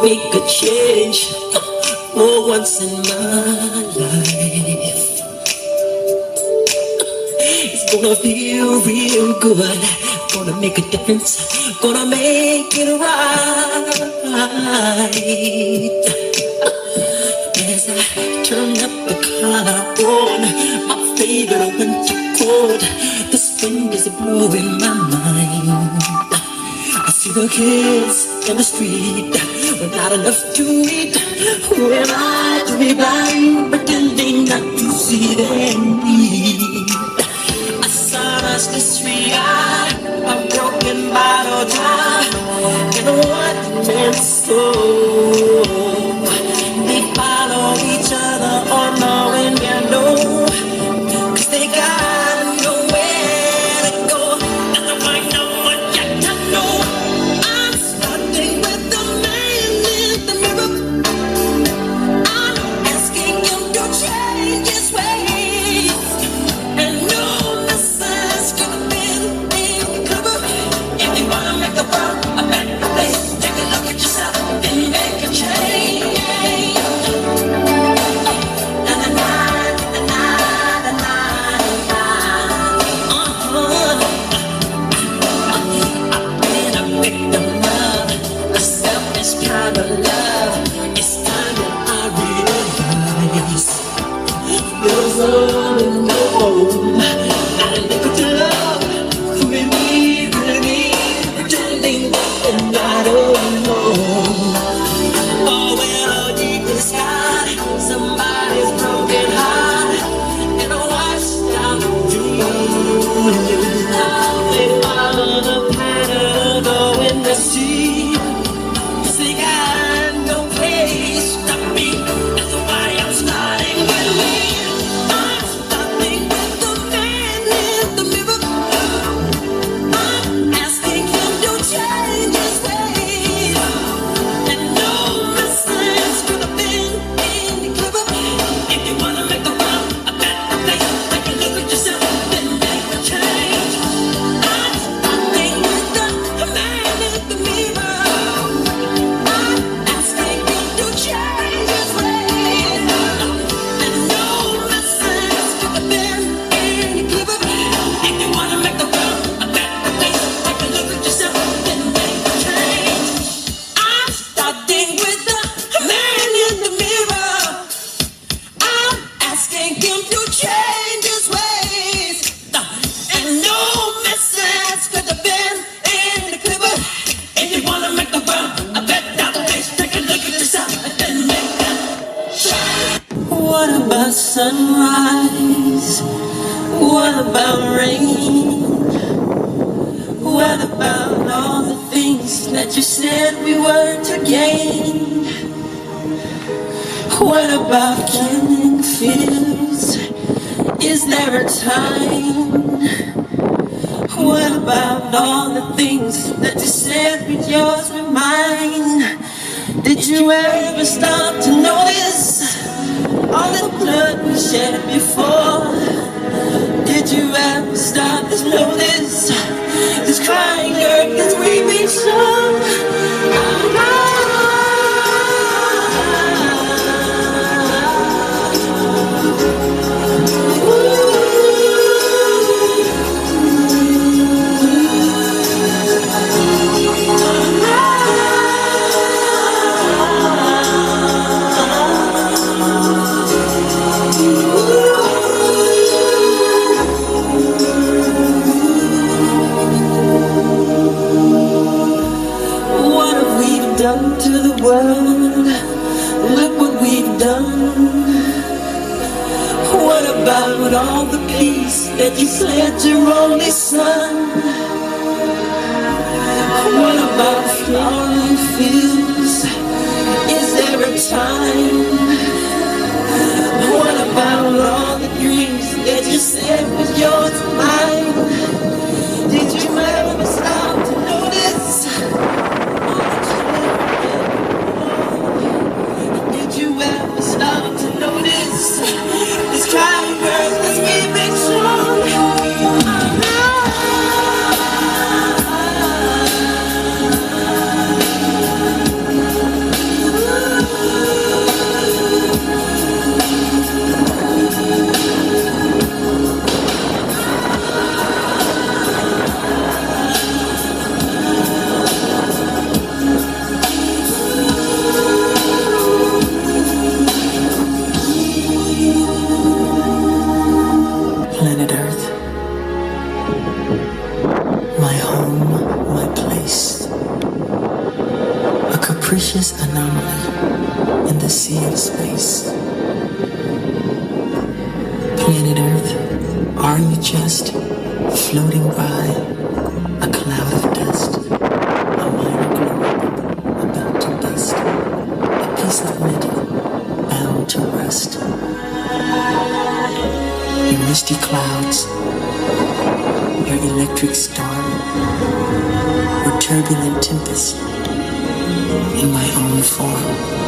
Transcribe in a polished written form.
make a change for once in my life. It's gonna feel real good. Gonna make a difference. Gonna make it right. As I turn up the collar on my favorite winter coat, this wind is blowing my mind. I see the kids in the street with not enough to eat. Who am I to be blind, pretending not to see their need? I saw this eye, a broken bottle jar, and what meant so. They follow each other on the wind and know, 'cause they got nowhere to go. Doesn't find no one yet to know. I'm starting with the man in the mirror. I'm asking him to change his ways, and no message could have been any clearer. If you wanna make the world a better place, take a look at yourself and make a change. Kind of love, it's time that I realize there's only no home. Not a liquor to love, with me, pretending that I'm not alone. Oh, well, deep inside, somebody's broken heart and a washed out dream. They follow the pattern of in the sea. They got no place to be. That's why I'm starting with me. I'm starting with the man in the mirror. I'm asking him to change his ways, and no message could have been any clearer. If you wanna make the world a better place, take a look at yourself and make a change. I'm starting with the man in the mirror. Change his ways, and no message could have been any clearer. If you wanna make the world a better place, take a look at yourself and make a change. I'm starting with the man in the mirror. I'm asking him to change his ways, and no message could have been any clearer. If you wanna make the world a better place, take a look at yourself. What about sunrise? What about rain? What about all the things that you said we were to gain? What about killing fears? Is there a time? What about all the things that you said were yours were mine? Did you ever stop to notice all the blood we shed before? Did you ever stop to notice this crying earth, this weeping sun? Done to the world, look what we've done. What about all the peace that you fled your only son? What about flowering fields? Is there a time? What about all the dreams that you said was yours and mine? Did you ever stop to notice? Did you ever stop to notice this crying girl that's weeping song? capricious anomaly in the sea of space. Planet Earth, are you just floating by a cloud of dust, a minor globe about to bust, a piece of metal bound to rust? In misty clouds, your electric storm, or turbulent tempest in my own form.